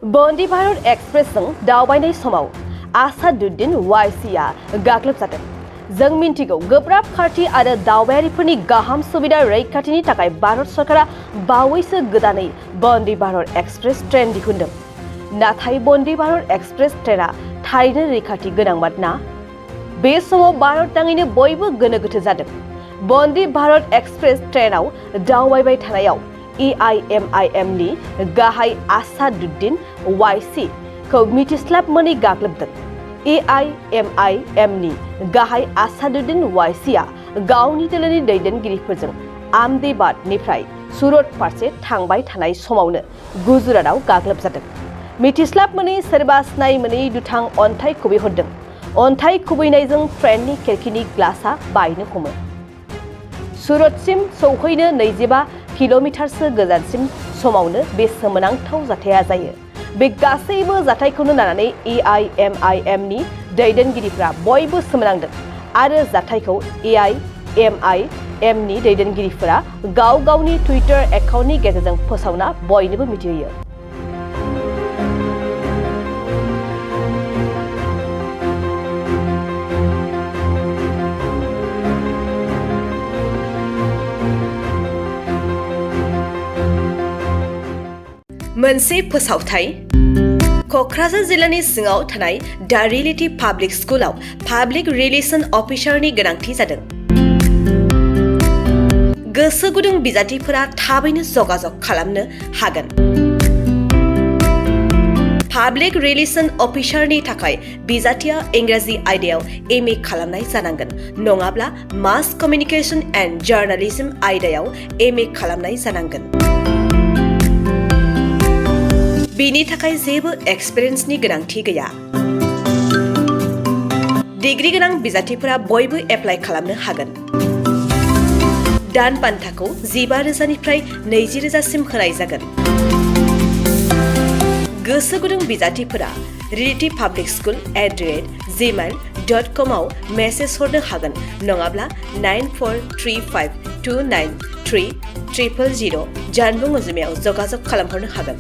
वंदे भारत एक्सप्रेसजों दावबायनाय समाव आसादुद्दिन ओवाइसिया गाग्लोबजादों। जों मिन्थिगौ गोब्राब खारथि आरो दावबायारिफोरनि गाहाम सुबिदा रैखाथिनि थाखाय भारत सरकारा बावैसो गोदानै वंदे भारत एक्सप्रेस ट्रेन दिहुनदों। नाथाय वंदे भारत एक्सप्रेस ट्रेना थारैनो रैखाथि गोनांमोन ना? बे समाव भारत नाङैनो बयबो गोनो गोथो जादों। वंदे भारत एक्सप्रेस ट्रेनाव दावबायबाय थानायाव AIMIM नि गाहाय आसादुद्दिन ओवाइसि खौ मिथिस्लाब मोनै गाग्लोबदों। AIMIM नि गाहाय आसादुद्दिन ओवाइसिया गावनि दोलोनि दैदेनगिरिफोरजों आहमेदाबादनिफ्राय सुरत फारसे थांबाय थानाय समावनो गुजरातआव गाग्लोबजादों। मिथिस्लाब मोनै सोरबा सिनाय मोनै दुथां अन्थाइ खुबैहरदों। अन्थाइ खुबैनायजों ट्रेननि खिरखिनि ग्लासआ बायनो हमो। सुरतसिम सौहैनो 25 किल'मिटारसो गोजानसिम समावनो बे सोमोनांथाव जाथाया जायो। बे गासैबो जाथायखौनो लानानै AIMIM नि दैदेनगिरिफ्रा बयबो सोमोनांदों आरो जाथायखौ AIMIM नि दैदेनगिरिफोरा गाव गावनि टुइटार एकाउन्टनि गेजेरजों फोसावना बयनोबो मिथिहोयो। मोनसे फोसावथाय क'क्राझार जिल्लानि सिङाव थानाय दा रियेलिटी पाब्लिक स्कुलाव पाब्लिक रिलेशन अफिसारनि गोनांथि जादों। गोसो गुदुं बिजाथिफोरा थाबैनो जगाजग खालामनो हागोन। पाब्लिक रिलेशन अफिसारनि थाखाय बिजाथिया इंराजि आयदायाव MA खालामनाय जानांगोन, नङाब्ला मास कमिउनिकेशन एन्ड जार्नालिज्म आयदायाव MA खालामनाय जानांगोन। बेनि थाखाय जेबो एक्सपिरियेन्सनि गोनांथि गैया। डिग्री गोनां बिजाथिफोरा बयबो एप्लाइ खालामनो हागोन। दान बान्थाखौ 15,000निफ्राय 20,000सिम होनाय जागोन। गोसो गुदुं बिजाथिफोरा realitypublicschool@gmail.com आव मेसेज हरनो हागोन, नङाब्ला 9435293000 जानबुं अनजिमायाव जगाजग खालामहरनो हागोन।